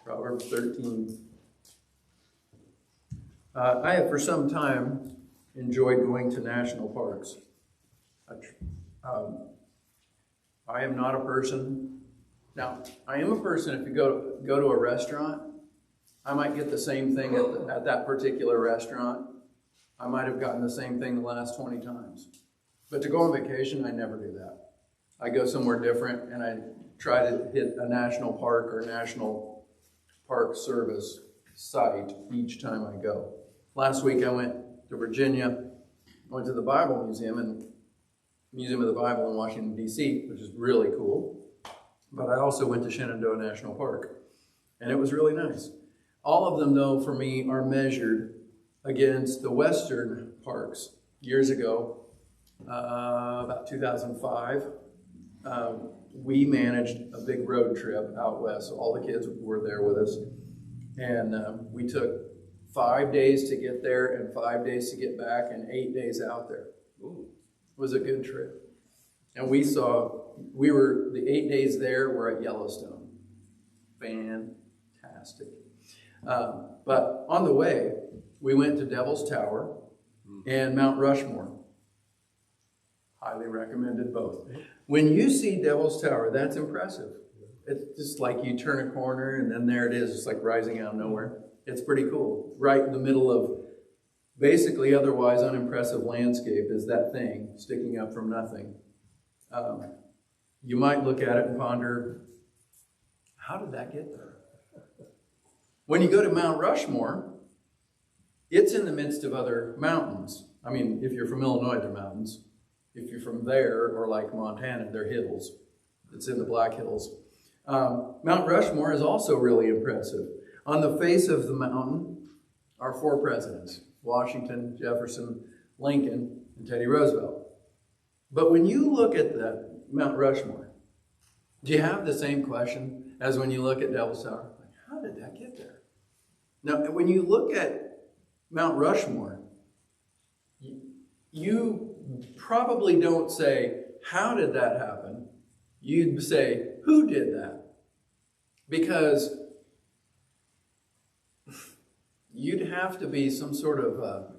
Proverbs 13. I have for some time enjoyed going to national parks. I am not a person. Now, I am a person, if you go to a restaurant, I might get the same thing at that particular restaurant. I might have gotten the same thing the last 20 times. But to go on vacation, I never do that. I go somewhere different, and I try to hit a national park or national park service site each time I go. Last week I went to Virginia, went to the Bible Museum and Museum of the Bible in Washington, D.C., which is really cool. But I also went to Shenandoah National Park, and it was really nice. All of them, though, for me, are measured against the Western parks. Years ago, about 2005, we managed a big road trip out west. So all the kids were there with us. And we took 5 days to get there and 5 days to get back and 8 days out there. Ooh. It was a good trip. And we were, the 8 days there were at Yellowstone. Fantastic. But on the way, we went to Devil's Tower and Mount Rushmore. Highly recommended both. When you see Devil's Tower, that's impressive. It's just like you turn a corner and then there it is. It's like rising out of nowhere. It's pretty cool. Right in the middle of basically otherwise unimpressive landscape is that thing sticking up from nothing. You might look at it and ponder, how did that get there? When you go to Mount Rushmore, it's in the midst of other mountains. I mean, if you're from Illinois, they're mountains. If you're from there, or like Montana, they're hills. It's in the Black Hills. Mount Rushmore is also really impressive. On the face of the mountain are 4 presidents: Washington, Jefferson, Lincoln, and Teddy Roosevelt. But when you look at the Mount Rushmore, do you have the same question as when you look at Devil's Tower? Like, how did that get there? Now, when you look at Mount Rushmore, you probably don't say, how did that happen? You'd say, who did that? Because you'd have to be some sort of,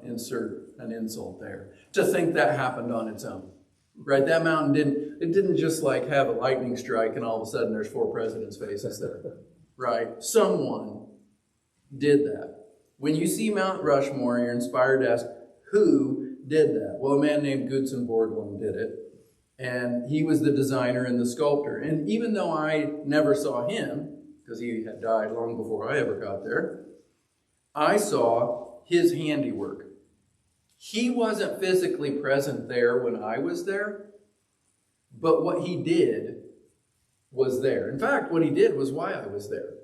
insert an insult there, to think that happened on its own. Right? That mountain didn't just like have a lightning strike and all of a sudden there's 4 presidents' faces there. Right? Someone did that. When you see Mount Rushmore, you're inspired to ask, who did that? Well, a man named Gutzon Borglum did it. And he was the designer and the sculptor. And even though I never saw him, because he had died long before I ever got there, I saw his handiwork. He wasn't physically present there when I was there, but what he did was there. In fact, what he did was why I was there.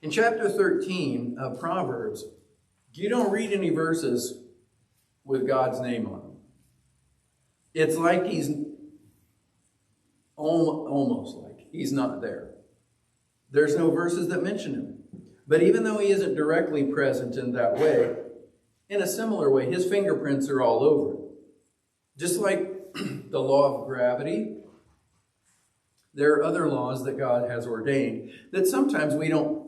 In chapter 13 of Proverbs, you don't read any verses with God's name on them. It's like he's almost like he's not there. There's no verses that mention him. But even though he isn't directly present in that way, in a similar way, his fingerprints are all over it. Just like the law of gravity, there are other laws that God has ordained that sometimes we don't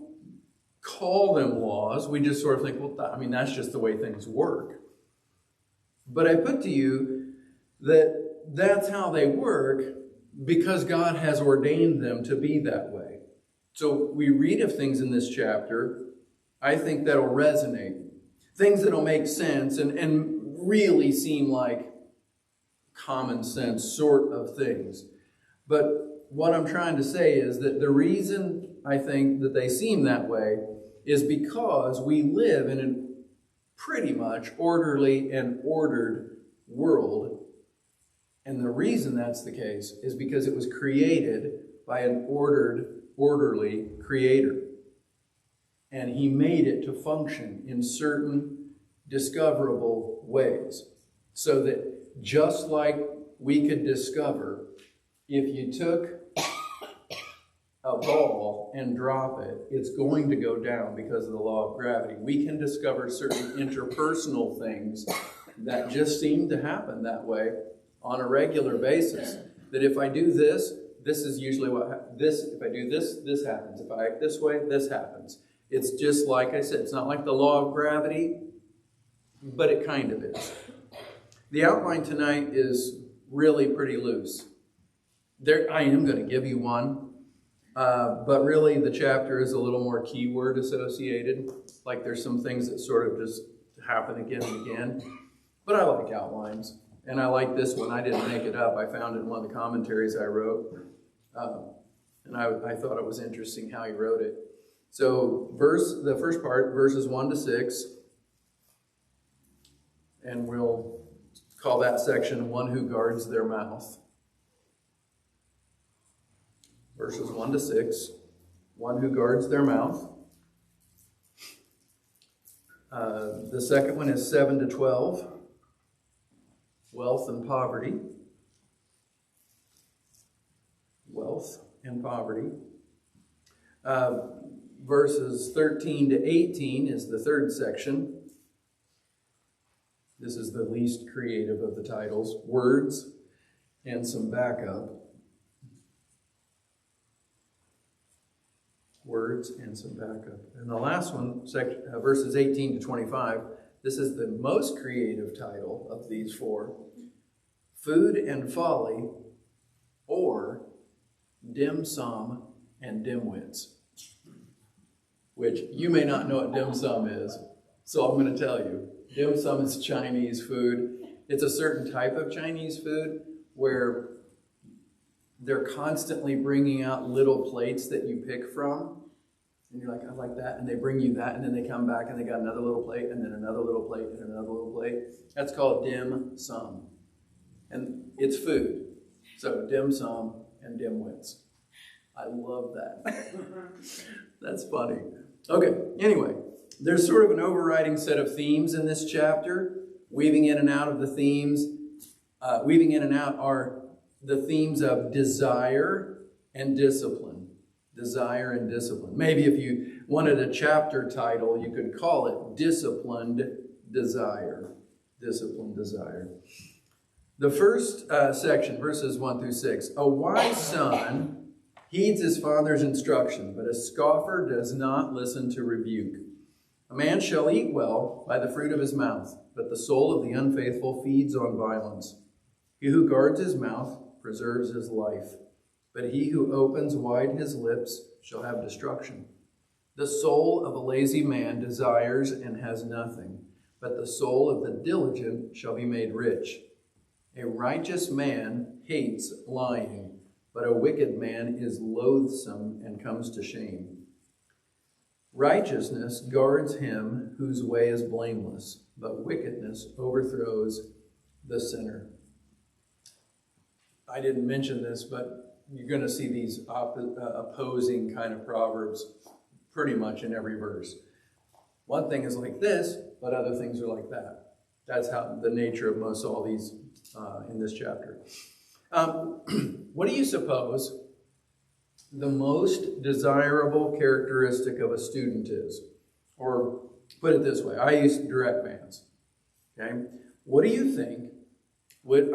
call them laws. We just sort of think, well, that's just the way things work. But I put to you that that's how they work because God has ordained them to be that way. So we read of things in this chapter, I think that'll resonate. Things that'll make sense and really seem like common sense sort of things. But what I'm trying to say is that the reason I think that they seem that way is because we live in a pretty much orderly and ordered world. And the reason that's the case is because it was created by an orderly creator. And he made it to function in certain discoverable ways. So that just like we could discover, if you took a ball and drop it, it's going to go down because of the law of gravity. We can discover certain interpersonal things that just seem to happen that way on a regular basis. That if I do this, this is usually if I do this, this happens. If I act this way, this happens. It's just like I said, it's not like the law of gravity, but it kind of is. The outline tonight is really pretty loose. I am going to give you one, but really the chapter is a little more keyword associated. Like there's some things that sort of just happen again and again. But I like outlines, and I like this one. I didn't make it up. I found it in one of the commentaries I wrote, and I thought it was interesting how he wrote it. So the first part, verses 1 to 6, and we'll call that section one who guards their mouth. Verses 1 to 6, one who guards their mouth. The second one is 7 to 12, wealth and poverty. Wealth and poverty. Verses 13 to 18 is the third section. This is the least creative of the titles. Words and some backup. Words and some backup. And the last one, verses 18 to 25, this is the most creative title of these four. Food and folly, or dim sum and dimwits. Which you may not know what dim sum is, so I'm going to tell you. Dim sum is Chinese food. It's a certain type of Chinese food where they're constantly bringing out little plates that you pick from. And you're like, I like that. And they bring you that. And then they come back and they got another little plate and then another little plate and another little plate. That's called dim sum. And it's food. So dim sum and dimwits. I love that. That's funny. Okay, anyway. There's sort of an overriding set of themes in this chapter. Weaving in and out of the themes. Weaving in and out are the themes of desire and discipline. Desire and discipline. Maybe if you wanted a chapter title, you could call it Disciplined Desire. Disciplined Desire. The first section, verses 1 through 6. A wise son heeds his father's instruction, but a scoffer does not listen to rebuke. A man shall eat well by the fruit of his mouth, but the soul of the unfaithful feeds on violence. He who guards his mouth preserves his life, but he who opens wide his lips shall have destruction. The soul of a lazy man desires and has nothing, but the soul of the diligent shall be made rich. A righteous man hates lying, but a wicked man is loathsome and comes to shame. Righteousness guards him whose way is blameless, but wickedness overthrows the sinner. I didn't mention this, but you're going to see these opposing kind of proverbs pretty much in every verse. One thing is like this, but other things are like that. That's how the nature of most all these in this chapter. What do you suppose the most desirable characteristic of a student is? Or put it this way, I used to direct bands. Okay? What do you think, what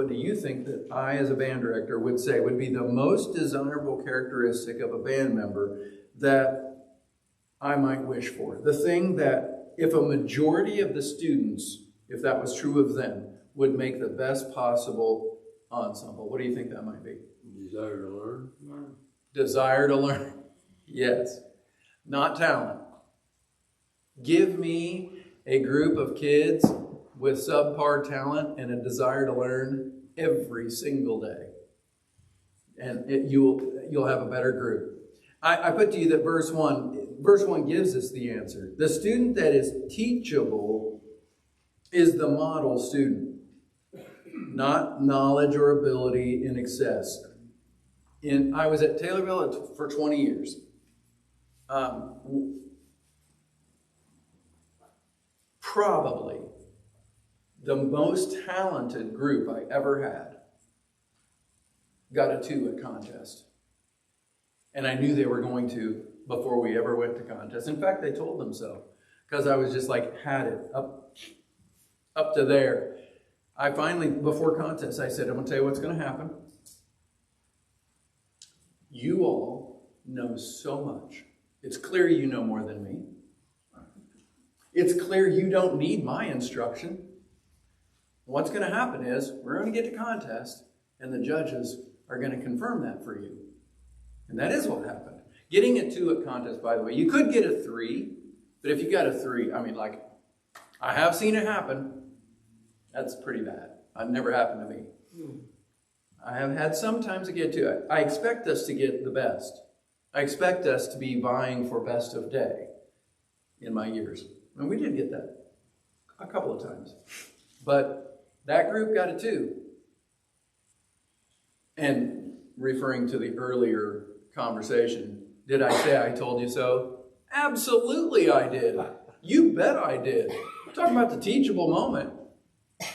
do you think that I as a band director would say would be the most desirable characteristic of a band member that I might wish for? The thing that if a majority of the students, if that was true of them, would make the best possible ensemble. What do you think that might be? Desire to learn. Desire to learn. Yes. Not talent. Give me a group of kids with subpar talent and a desire to learn every single day. And you'll have a better group. I put to you that verse 1 gives us the answer. The student that is teachable is the model student. Not knowledge or ability in excess. I was at Taylorville for 20 years. Probably the most talented group I ever had got a 2 at contest. And I knew they were going to before we ever went to contest. In fact, they told them so. Because I was just like, had it up to there. I finally, before contest, I said, I'm going to tell you what's going to happen. You all know so much. It's clear you know more than me. It's clear you don't need my instruction. What's going to happen is we're going to get to contest, and the judges are going to confirm that for you. And that is what happened. Getting a 2 at contest, by the way, you could get a 3, but if you got a 3, I have seen it happen. That's pretty bad. It never happened to me. I have had some times to get 2. I expect us to get the best. I expect us to be vying for best of day in my years. And we did get that a couple of times. But that group got a 2. And referring to the earlier conversation, did I say I told you so? Absolutely I did. You bet I did. I'm talking about the teachable moment.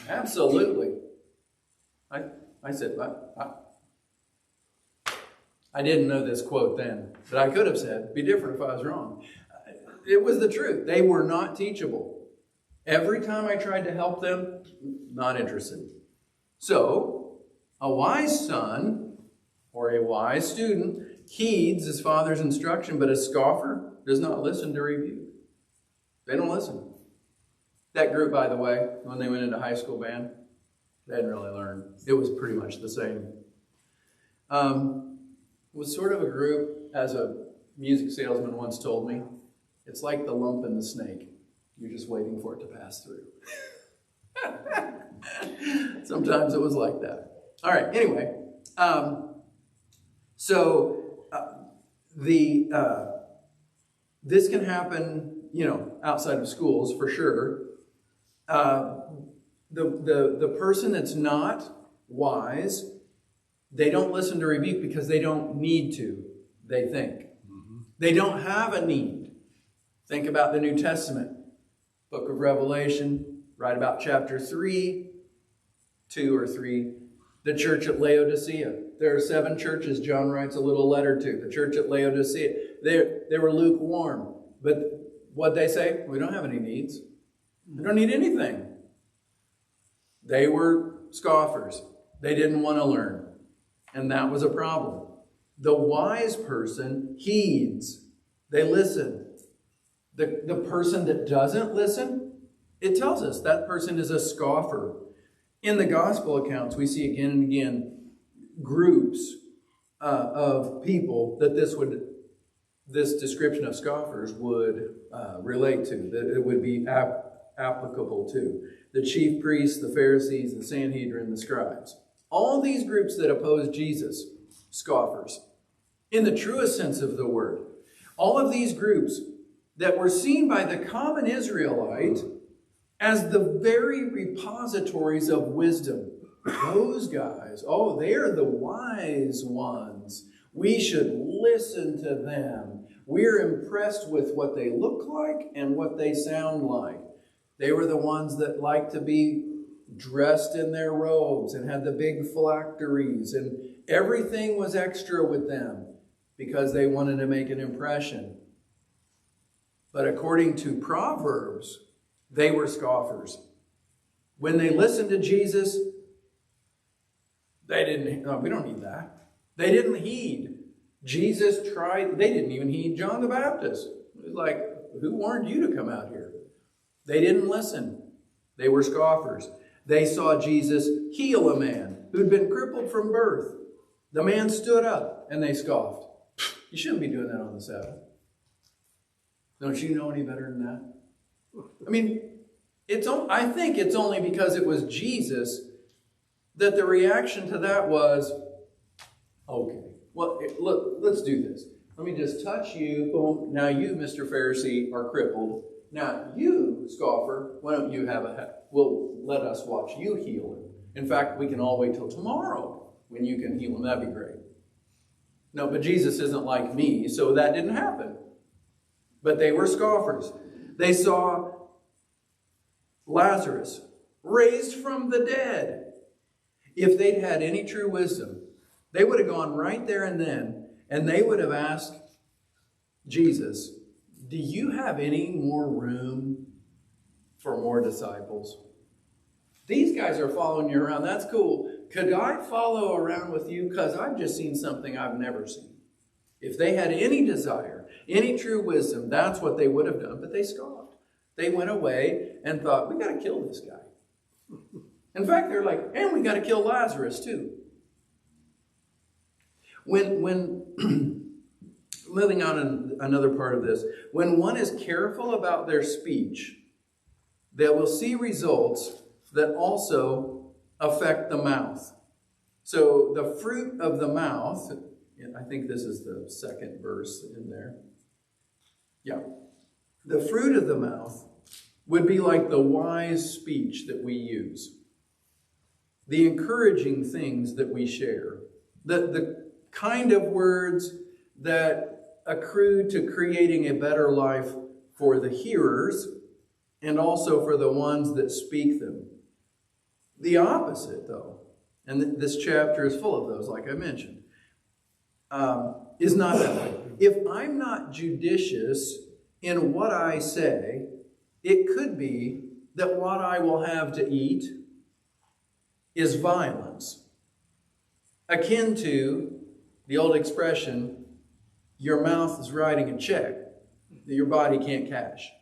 Absolutely. I said, I didn't know this quote then, but I could have said, it'd be different if I was wrong. It was the truth. They were not teachable. Every time I tried to help them, not interested. So, a wise son or a wise student heeds his father's instruction, but a scoffer does not listen to rebuke. They don't listen. That group, by the way, when they went into high school band, they didn't really learn. It was pretty much the same. It was sort of a group, as a music salesman once told me, it's like the lump in the snake. You're just waiting for it to pass through. Sometimes it was like that. All right, anyway. This can happen, outside of schools for sure. The person that's not wise, they don't listen to rebuke because they don't need to, they think. They don't have a need. Think about the New Testament, book of Revelation, right about chapter 3, 2 or 3, the church at Laodicea. There are 7 churches John writes a little letter to. The church at Laodicea, they were lukewarm. But what'd they say? We don't have any needs. We don't need anything. They were scoffers. They didn't want to learn. And that was a problem. The wise person heeds. They listen. The person that doesn't listen, it tells us that person is a scoffer. In the gospel accounts, we see again and again groups of people that this description of scoffers would relate to, that it would be applicable to. The chief priests, the Pharisees, the Sanhedrin, the scribes. All these groups that oppose Jesus, scoffers. In the truest sense of the word. All of these groups that were seen by the common Israelite as the very repositories of wisdom. Those guys, they're the wise ones. We should listen to them. We're impressed with what they look like and what they sound like. They were the ones that liked to be dressed in their robes and had the big phylacteries, and everything was extra with them because they wanted to make an impression. But according to Proverbs, they were scoffers. When they listened to Jesus, we don't need that. They didn't heed. They didn't even heed John the Baptist. It was like, who warned you to come out here? They didn't listen. They were scoffers. They saw Jesus heal a man who'd been crippled from birth. The man stood up and they scoffed. You shouldn't be doing that on the Sabbath. Don't you know any better than that? I mean, I think it's only because it was Jesus that the reaction to that was, okay, well, look, let's do this. Let me just touch you. Boom. Now you, Mr. Pharisee, are crippled. Now you, scoffer, why don't you let us watch you heal him. In fact, we can all wait till tomorrow when you can heal him. That'd be great. No, but Jesus isn't like me, so that didn't happen. But they were scoffers. They saw Lazarus raised from the dead. If they'd had any true wisdom, they would have gone right there and then, and they would have asked Jesus, do you have any more room for more disciples? These guys are following you around. That's cool. Could I follow around with you? Because I've just seen something I've never seen. If they had any desire, any true wisdom, that's what they would have done. But they scoffed. They went away and thought, we got to kill this guy. In fact, they're like, and we got to kill Lazarus too. When moving on in another part of this, when one is careful about their speech, they will see results that also affect the mouth. So the fruit of the mouth, I think this is the second verse in there. Yeah. The fruit of the mouth would be like the wise speech that we use, the encouraging things that we share, the kind of words that accrue to creating a better life for the hearers and also for the ones that speak them. The opposite, though, and this chapter is full of those, like I mentioned, is not that way. If I'm not judicious in what I say, it could be that what I will have to eat is violence, akin to the old expression, your mouth is writing a check that your body can't cash.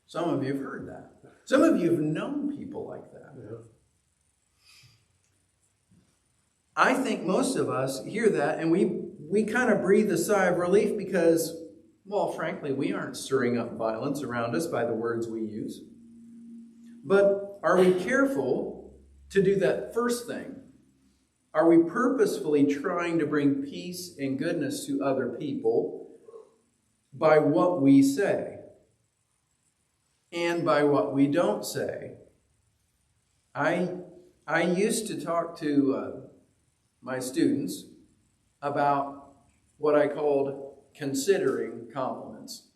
Some of you have heard that. Some of you have known people like that. Yeah. I think most of us hear that and we kind of breathe a sigh of relief because, well, frankly, we aren't stirring up violence around us by the words we use. But are we careful to do that first thing? Are we purposefully trying to bring peace and goodness to other people by what we say and by what we don't say? I used to talk to my students about what I called considering compliments.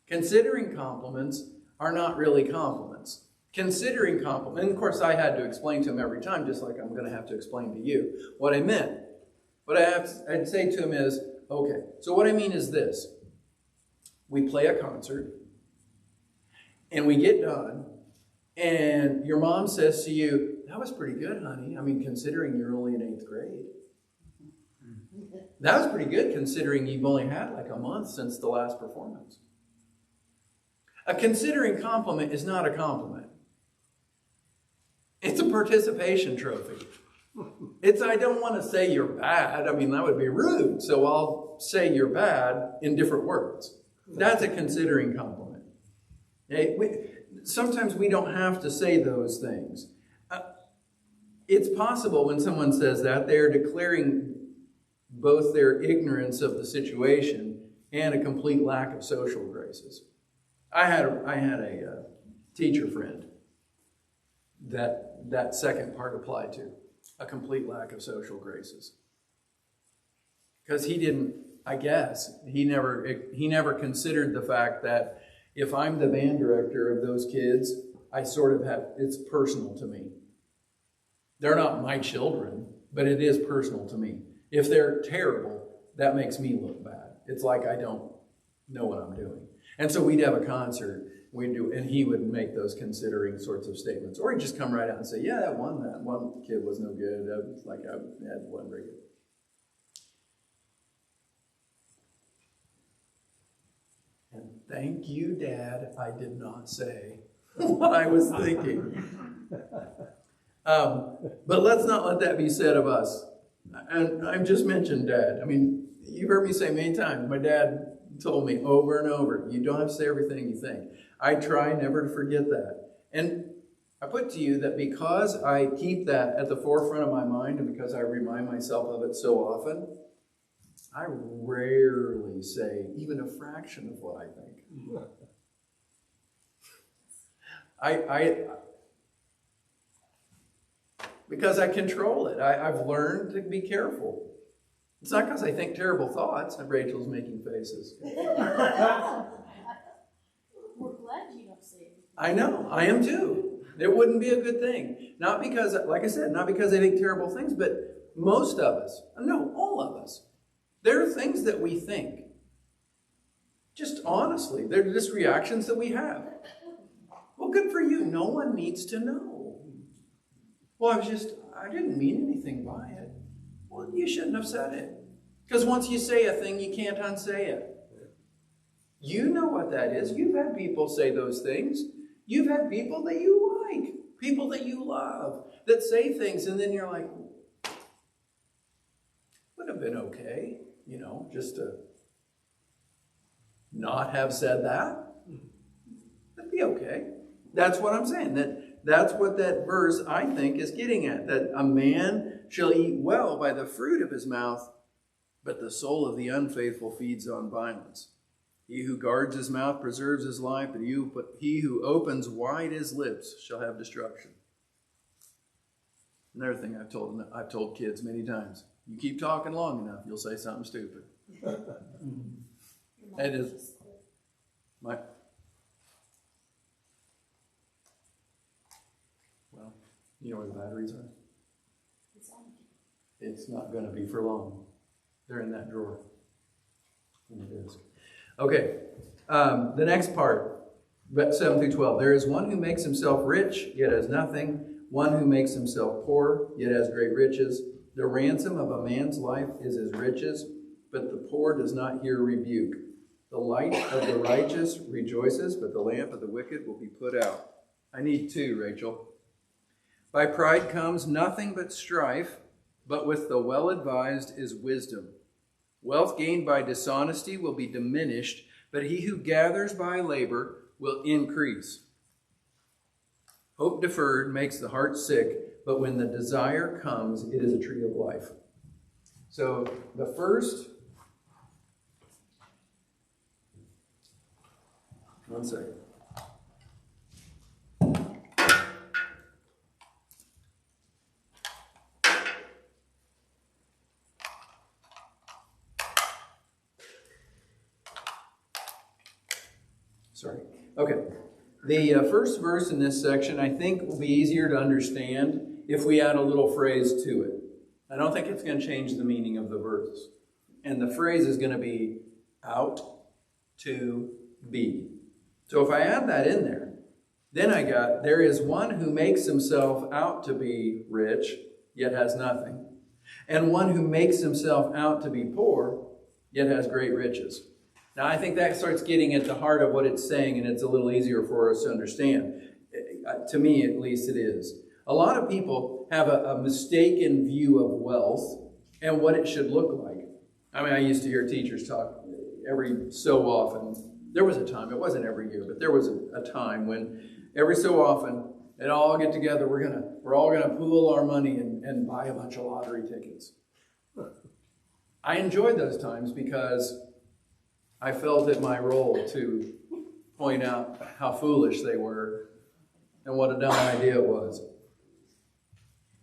Considering compliments are not really compliments. Considering compliment, and of course I had to explain to him every time, just like I'm going to have to explain to you what I meant. What I'd say to him is, okay, so what I mean is this. We play a concert, and we get done, and your mom says to you, that was pretty good, honey. I mean, considering you're only in 8th grade. That was pretty good, considering you've only had like a month since the last performance. A considering compliment is not a compliment. It's a participation trophy. It's, I don't want to say you're bad. I mean, that would be rude. So I'll say you're bad in different words. That's a considering compliment. Sometimes we don't have to say those things. It's possible when someone says that, they're declaring both their ignorance of the situation and a complete lack of social graces. I had a teacher friend that second part applied to, a complete lack of social graces. Because he didn't, I guess, he never considered the fact that if I'm the band director of those kids, I sort of have, it's personal to me. They're not my children, but it is personal to me. If they're terrible, that makes me look bad. It's like I don't know what I'm doing. And so we'd have a concert, and he would make those considering sorts of statements. Or he'd just come right out and say, yeah, that one kid was no good. That was like, I had one very good. And thank you, Dad, I did not say what I was thinking. But let's not let that be said of us. And I've just mentioned Dad. I mean, you've heard me say many times, my dad told me over and over, you don't have to say everything you think. I try never to forget that. And I put to you that because I keep that at the forefront of my mind and because I remind myself of it so often, I rarely say even a fraction of what I think. Because I control it. I've learned to be careful. It's not because I think terrible thoughts. And Rachel's making faces. We're glad you don't say it. I know. I am too. It wouldn't be a good thing. Not because, like I said, not because I think terrible things, but most of us, no, all of us, there are things that we think. Just honestly, they're just reactions that we have. Well, good for you. No one needs to know. Well, I didn't mean anything by it. Well, you shouldn't have said it. Because once you say a thing, you can't unsay it. You know what that is. You've had people say those things. You've had people that you like, people that you love, that say things, and then you're like, would have been okay, just to not have said that. That'd be okay. That's what I'm saying. That's what that verse, I think, is getting at. That a man shall eat well by the fruit of his mouth, but the soul of the unfaithful feeds on violence. He who guards his mouth preserves his life, but he who opens wide his lips shall have destruction. Another thing I've told kids many times. You keep talking long enough, you'll say something stupid. That is my... Well, you know where the batteries are? It's not going to be for long. They're in that drawer. In the desk. Okay, the next part, 7 through 12. There is one who makes himself rich, yet has nothing. One who makes himself poor, yet has great riches. The ransom of a man's life is his riches, but the poor does not hear rebuke. The light of the righteous rejoices, but the lamp of the wicked will be put out. I need 2, Rachel. By pride comes nothing but strife, but with the well-advised is wisdom. Wealth gained by dishonesty will be diminished, but he who gathers by labor will increase. Hope deferred makes the heart sick, but when the desire comes, it is a tree of life. So the first... One second. Sorry. Okay. The first verse in this section, I think, will be easier to understand if we add a little phrase to it. I don't think it's going to change the meaning of the verse. And the phrase is going to be out to be. So if I add that in there, then I got, there is one who makes himself out to be rich, yet has nothing. And one who makes himself out to be poor, yet has great riches. Now, I think that starts getting at the heart of what it's saying, and it's a little easier for us to understand. To me, at least, it is. A lot of people have a mistaken view of wealth and what it should look like. I mean, I used to hear teachers talk every so often. There was a time, it wasn't every year, but there was a time when every so often they'd all get together. We're all gonna pool our money and buy a bunch of lottery tickets. I enjoyed those times because I felt it my role to point out how foolish they were and what a dumb idea it was.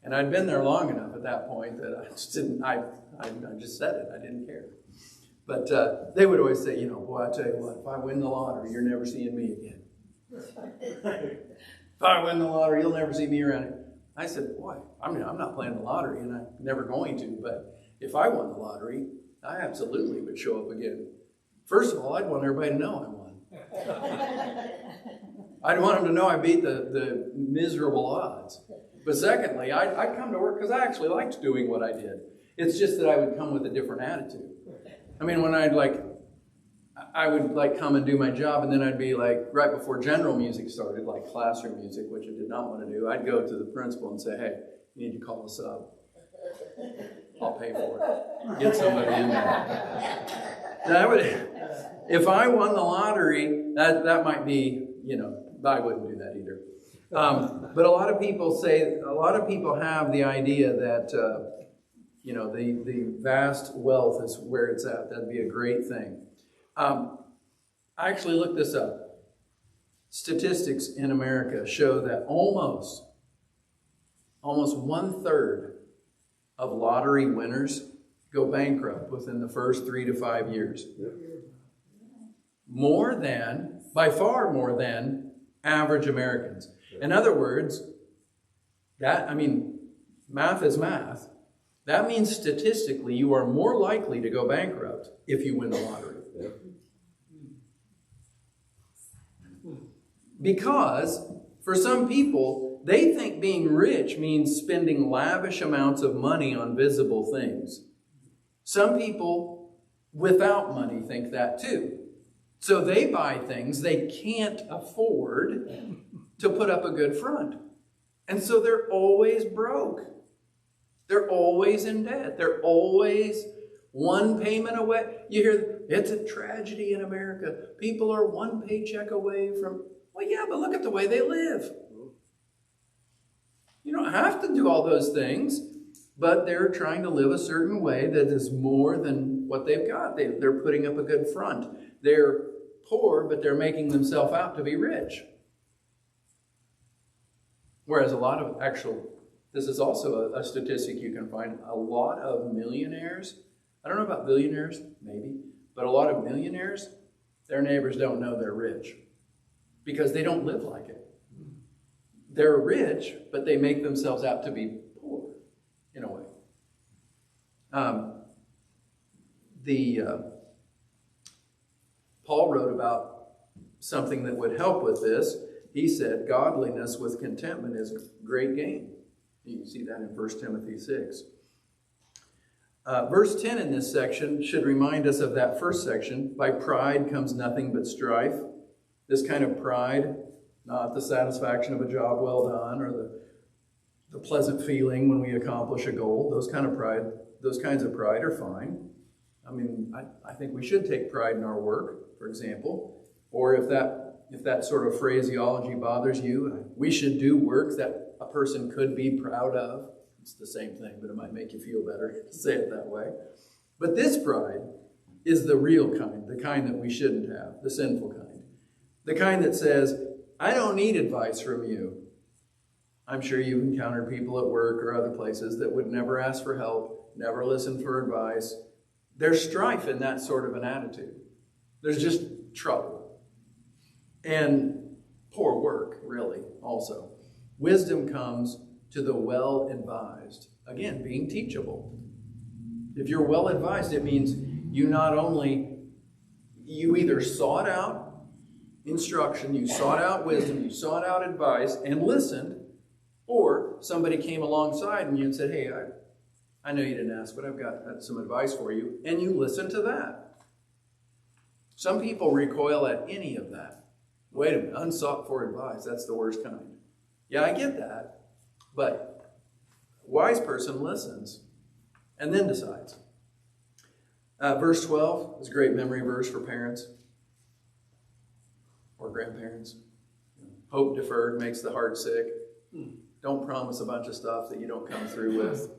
And I'd been there long enough at that point that I just didn't, I just said it. I didn't care. But they would always say, boy, I tell you what, if I win the lottery, you're never seeing me again. If I win the lottery, you'll never see me around here. I said, boy, I'm not playing the lottery, and I'm never going to, but if I won the lottery, I absolutely would show up again. First of all, I'd want everybody to know I won. I'd want them to know I beat the miserable odds. But secondly, I'd come to work because I actually liked doing what I did. It's just that I would come with a different attitude. I mean, when I would come and do my job, and then I'd be like, right before general music started, like classroom music, which I did not want to do, I'd go to the principal and say, hey, you need to call us up. I'll pay for it. Get somebody in there. If I won the lottery, that might be, I wouldn't do that either. But a lot of people have the idea that, the vast wealth is where it's at. That'd be a great thing. I actually looked this up. Statistics in America show that almost 1/3 of lottery winners go bankrupt within the first 3 to 5 years. By far more than average Americans. In other words, math is math. That means statistically you are more likely to go bankrupt if you win the lottery. Because for some people, They think being rich means spending lavish amounts of money on visible things. Some people without money think that too. So they buy things they can't afford to put up a good front. And so they're always broke. They're always in debt. They're always one payment away. You hear, it's a tragedy in America. People are one paycheck away from, well, yeah, but look at the way they live. You don't have to do all those things, but they're trying to live a certain way that is more than what they've got. They're putting up a good front. They're poor, but they're making themselves out to be rich. Whereas a lot of this is also a statistic you can find, a lot of millionaires, I don't know about billionaires, maybe, but a lot of millionaires, their neighbors don't know they're rich because they don't live like it. They're rich, but they make themselves out to be poor, in a way. Paul wrote about something that would help with this. He said, godliness with contentment is great gain. You can see that in 1 Timothy 6. Verse 10 in this section should remind us of that first section. By pride comes nothing but strife. This kind of pride, not the satisfaction of a job well done or the pleasant feeling when we accomplish a goal. Those kinds of pride are fine. I mean, I think we should take pride in our work, for example. Or if that sort of phraseology bothers you, we should do work that a person could be proud of. It's the same thing, but it might make you feel better to say it that way. But this pride is the real kind, the kind that we shouldn't have, the sinful kind. The kind that says, I don't need advice from you. I'm sure you've encountered people at work or other places that would never ask for help, never listen for advice. There's strife in that sort of an attitude. There's just trouble. And poor work, really, also. Wisdom comes to the well-advised. Again, being teachable. If you're well-advised, it means you either sought out instruction, you sought out wisdom, you sought out advice, and listened, or somebody came alongside and you said, hey, I know you didn't ask, but I've got some advice for you, and you listened to that. Some people recoil at any of that. Wait a minute, unsought for advice, that's the worst kind. Yeah, I get that, but a wise person listens and then decides. Verse 12 is a great memory verse for parents or grandparents. Hope deferred makes the heart sick. Don't promise a bunch of stuff that you don't come through with.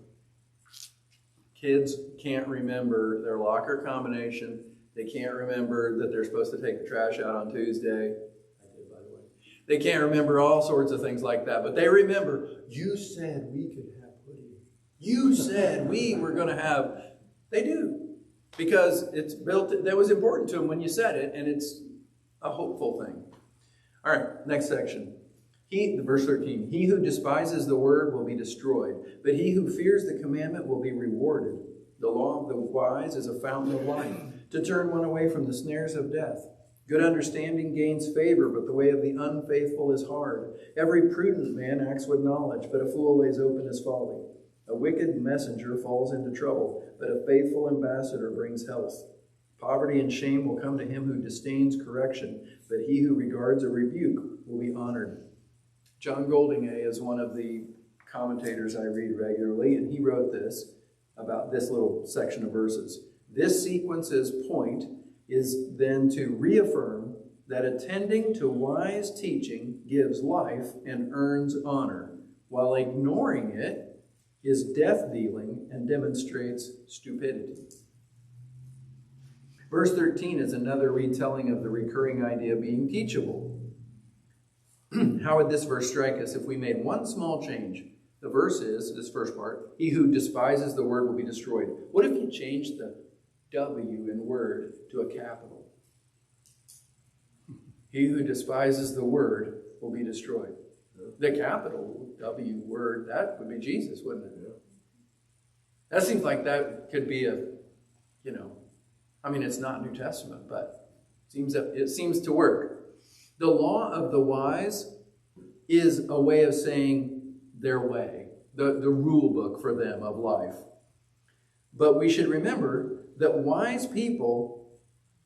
Kids can't remember their locker combination. They can't remember that they're supposed to take the trash out on Tuesday. I did, by the way. They can't remember all sorts of things like that. But they remember, you said we could have pudding. You said we were going to have. They do. Because it's built, that was important to them when you said it, and it's a hopeful thing. All right, next section. Verse 13, he who despises the word will be destroyed, but he who fears the commandment will be rewarded. The law of the wise is a fountain of life, to turn one away from the snares of death. Good understanding gains favor, but the way of the unfaithful is hard. Every prudent man acts with knowledge, but a fool lays open his folly. A wicked messenger falls into trouble, but a faithful ambassador brings health. Poverty and shame will come to him who disdains correction, but he who regards a rebuke will be honored. John Goldingay is one of the commentators I read regularly, and he wrote this about this little section of verses. This sequence's point is then to reaffirm that attending to wise teaching gives life and earns honor, while ignoring it is death-dealing and demonstrates stupidity. Verse 13 is another retelling of the recurring idea of being teachable. How would this verse strike us if we made one small change? The verse is, this first part, he who despises the word will be destroyed. What if you changed the W in word to a capital? He who despises the word will be destroyed. The capital W word, that would be Jesus, wouldn't it? That seems like that could be it's not New Testament, but it seems to work. The law of the wise is a way of saying their way, the rule book for them of life. But we should remember that wise people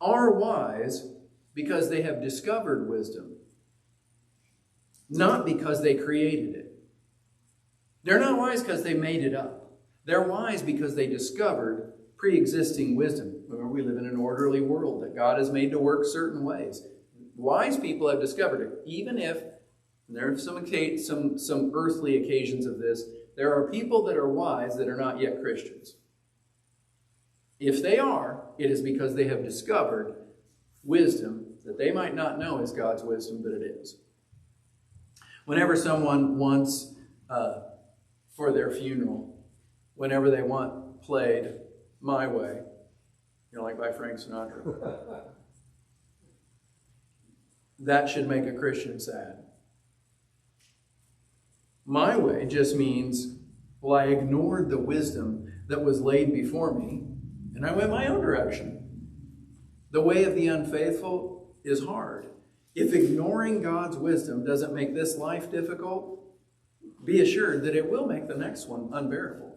are wise because they have discovered wisdom, not because they created it. They're not wise because they made it up. They're wise because they discovered pre-existing wisdom. Remember, we live in an orderly world that God has made to work certain ways. Wise people have discovered it, even if, and there are some earthly occasions of this, there are people that are wise that are not yet Christians. If they are, it is because they have discovered wisdom that they might not know is God's wisdom, but it is. Whenever someone wants, for their funeral, whenever they want played My Way, like by Frank Sinatra, that should make a Christian sad. My way just means, well, I ignored the wisdom that was laid before me, and I went my own direction. The way of the unfaithful is hard. If ignoring God's wisdom doesn't make this life difficult, be assured that it will make the next one unbearable.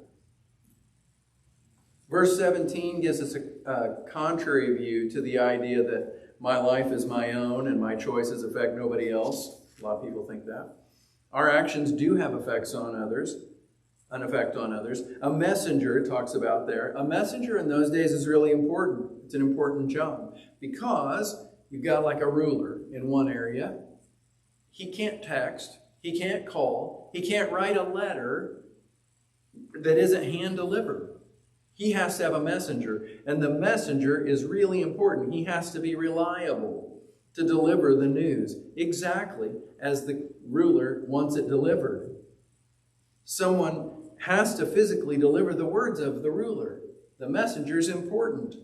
Verse 17 gives us a contrary view to the idea that my life is my own and my choices affect nobody else. A lot of people think that. Our actions do have effects on others, an effect on others. A messenger, it talks about there, a messenger in those days is really important. It's an important job because you've got like a ruler in one area. He can't text. He can't call. He can't write a letter that isn't hand-delivered. He has to have a messenger. And the messenger is really important. He has to be reliable to deliver the news exactly as the ruler wants it delivered. Someone has to physically deliver the words of the ruler. The messenger is important.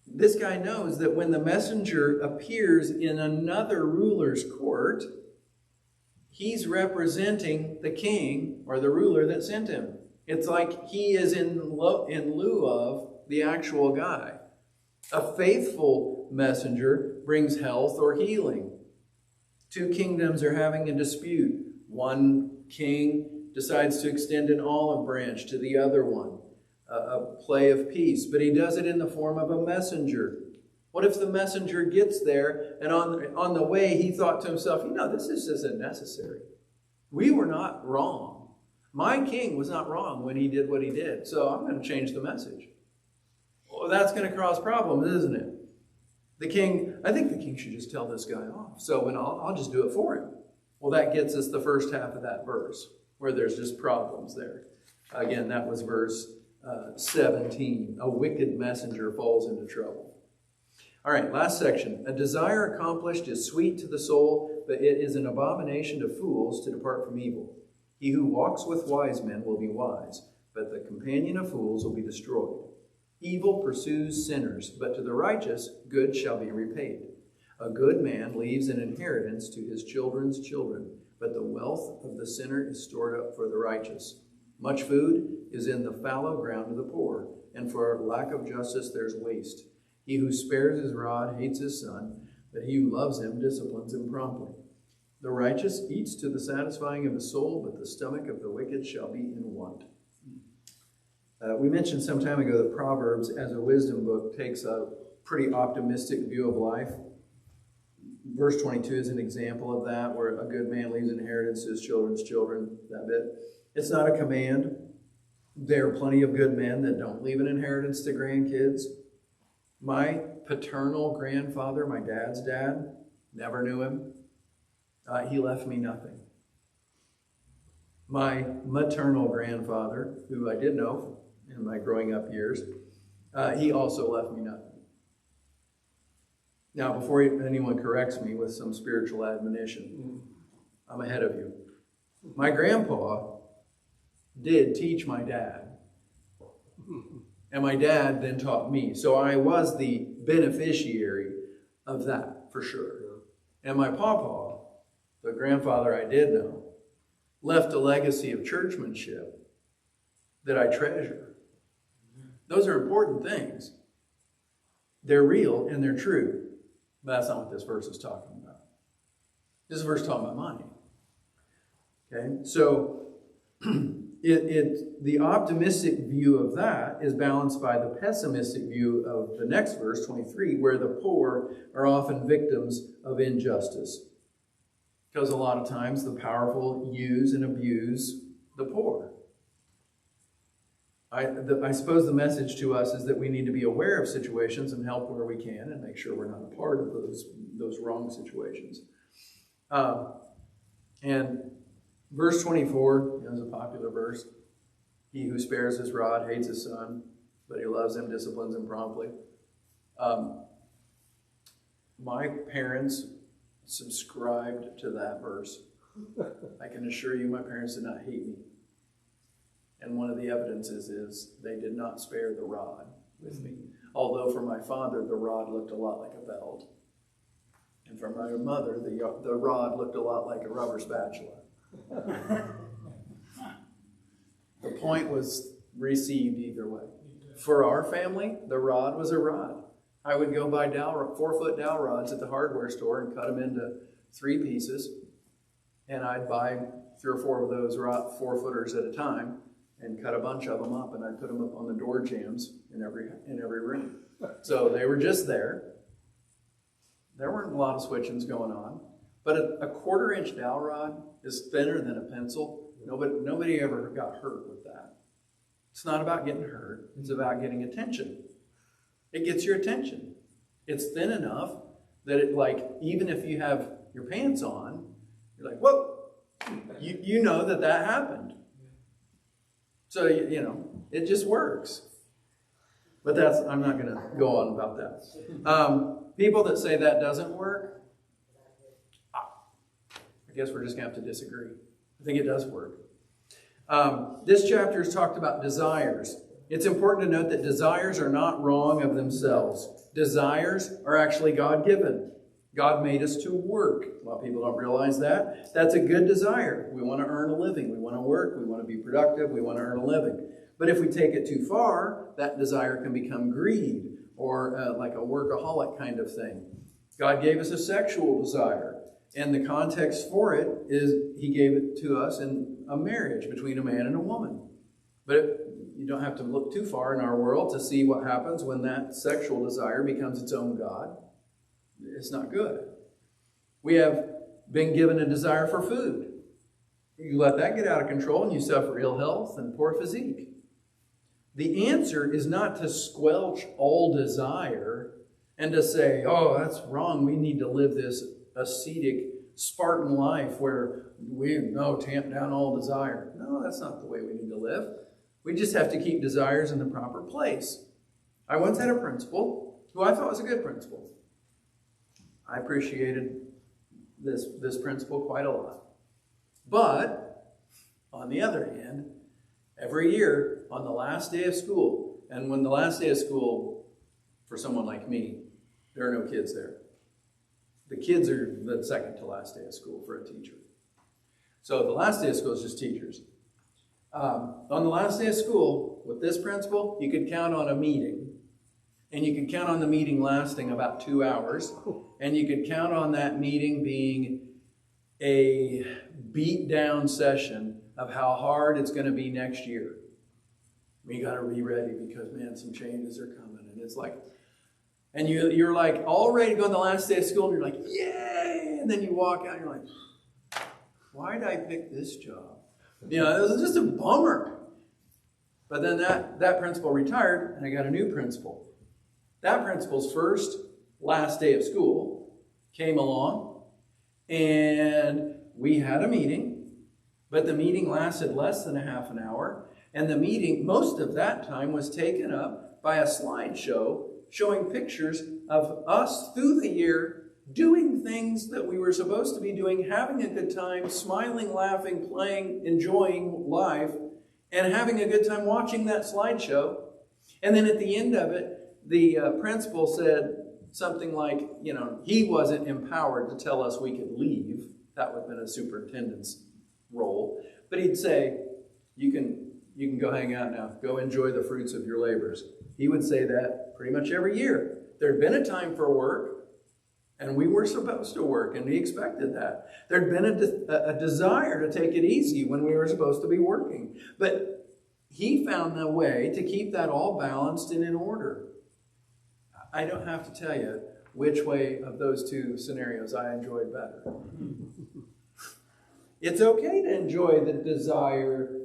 This guy knows that when the messenger appears in another ruler's court, he's representing the king or the ruler that sent him. It's like he is in lieu of the actual guy. A faithful messenger brings health or healing. Two kingdoms are having a dispute. One king decides to extend an olive branch to the other one, a play of peace, but he does it in the form of a messenger. What if the messenger gets there and on the way he thought to himself, this isn't necessary. We were not wrong. My king was not wrong when he did what he did, so I'm going to change the message. Well, that's going to cause problems, isn't it? I think the king should just tell this guy off, so I'll just do it for him. Well, that gets us the first half of that verse, where there's just problems there. Again, that was verse 17. A wicked messenger falls into trouble. All right, last section. A desire accomplished is sweet to the soul, but it is an abomination to fools to depart from evil. He who walks with wise men will be wise, but the companion of fools will be destroyed. Evil pursues sinners, but to the righteous good shall be repaid. A good man leaves an inheritance to his children's children, but the wealth of the sinner is stored up for the righteous. Much food is in the fallow ground of the poor, and for lack of justice there's waste. He who spares his rod hates his son, but he who loves him disciplines him promptly. The righteous eats to the satisfying of his soul, but the stomach of the wicked shall be in want. We mentioned some time ago that Proverbs, as a wisdom book, takes a pretty optimistic view of life. Verse 22 is an example of that, where a good man leaves inheritance to his children's children, that bit. It's not a command. There are plenty of good men that don't leave an inheritance to grandkids. My paternal grandfather, my dad's dad, never knew him. He left me nothing. My maternal grandfather, who I did know in my growing up years, he also left me nothing. Now, before anyone corrects me with some spiritual admonition, I'm ahead of you. My grandpa did teach my dad. And my dad then taught me. So I was the beneficiary of that, for sure. And my pawpaw, the grandfather I did know, left a legacy of churchmanship that I treasure. Those are important things. They're real and they're true. But that's not what this verse is talking about. This verse is talking about money. Okay, so the optimistic view of that is balanced by the pessimistic view of the next verse, 23, where the poor are often victims of injustice. Because a lot of times the powerful use and abuse the poor. I suppose the message to us is that we need to be aware of situations and help where we can and make sure we're not a part of those wrong situations. And verse 24 is a popular verse. He who spares his rod hates his son, but he loves him, disciplines him promptly. My parents subscribed to that verse. I can assure you my parents did not hate me. And one of the evidences is they did not spare the rod with me. Although for my father, the rod looked a lot like a belt. And for my mother, the rod looked a lot like a rubber spatula. The point was received either way. For our family, the rod was a rod. I would go buy 4-foot dowel rods at the hardware store and cut them into 3 pieces. And I'd buy 3 or 4 of those 4-footers at a time and cut a bunch of them up, and I'd put them up on the door jambs in every room. So they were just there. There weren't a lot of switchings going on. But a 1/4-inch dowel rod is thinner than a pencil. Nobody ever got hurt with that. It's not about getting hurt. It's about getting attention. It gets your attention. It's thin enough that it, like, even if you have your pants on, you're like, whoa, you know that happened. So, it just works. But I'm not going to go on about that. People that say that doesn't work, I guess we're just going to have to disagree. I think it does work. This chapter is talked about desires. It's important to note that desires are not wrong of themselves. Desires are actually God-given. God made us to work. A lot of people don't realize that. That's a good desire. We want to earn a living. We want to work. We want to be productive. We want to earn a living. But if we take it too far, that desire can become greed or like a workaholic kind of thing. God gave us a sexual desire. And the context for it is He gave it to us in a marriage between a man and a woman. But you don't have to look too far in our world to see what happens when that sexual desire becomes its own god. It's not good. We have been given a desire for food. You let that get out of control and you suffer ill health and poor physique. The answer is not to squelch all desire and to say, oh, that's wrong. We need to live this ascetic Spartan life where we tamp down all desire. No, that's not the way we need to live. We just have to keep desires in the proper place. I once had a principal who I thought was a good principal. I appreciated this principal quite a lot. But, on the other hand, every year on the last day of school, and when the last day of school, for someone like me, there are no kids there. The kids are the second to last day of school for a teacher. So the last day of school is just teachers. On the last day of school, with this principal, you could count on a meeting. And you could count on the meeting lasting about 2 hours. And you could count on that meeting being a beat-down session of how hard it's going to be next year. We got to be ready because, man, some changes are coming. And it's like, and you're like all ready to go on the last day of school. And you're like, yay! And then you walk out and you're like, why did I pick this job? It was just a bummer. But then that principal retired and I got a new principal. That principal's last day of school came along and we had a meeting, but the meeting lasted less than a half an hour. And the meeting, most of that time, was taken up by a slideshow showing pictures of us through the year doing things that we were supposed to be doing, having a good time, smiling, laughing, playing, enjoying life, and having a good time watching that slideshow. And then at the end of it, the principal said something like, he wasn't empowered to tell us we could leave. That would have been a superintendent's role. But he'd say, you can go hang out now. Go enjoy the fruits of your labors. He would say that pretty much every year. There'd been a time for work, And we were supposed to work, and he expected that. There'd been a desire to take it easy when we were supposed to be working. But he found the way to keep that all balanced and in order. I don't have to tell you which way of those two scenarios I enjoyed better. It's okay to enjoy the desire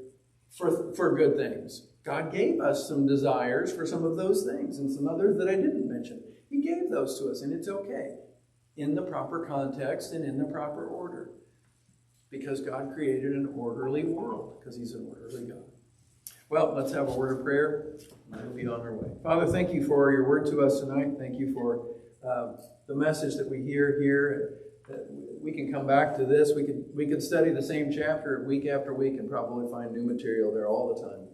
for good things. God gave us some desires for some of those things and some others that I didn't mention. He gave those to us, and it's okay in the proper context and in the proper order, because God created an orderly world, because he's an orderly God. Well, let's have a word of prayer, and we'll be on our way. Father, thank you for your word to us tonight. Thank you for the message that we hear here. We can come back to this. We could study the same chapter week after week and probably find new material there all the time.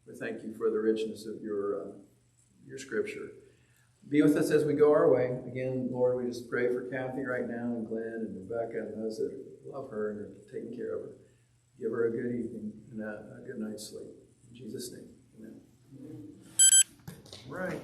But thank you for the richness of your scripture. Be with us as we go our way. Again, Lord, we just pray for Kathy right now, and Glenn and Rebecca and those that love her and are taking care of her. Give her a good evening and a good night's sleep. In Jesus' name, amen. Right.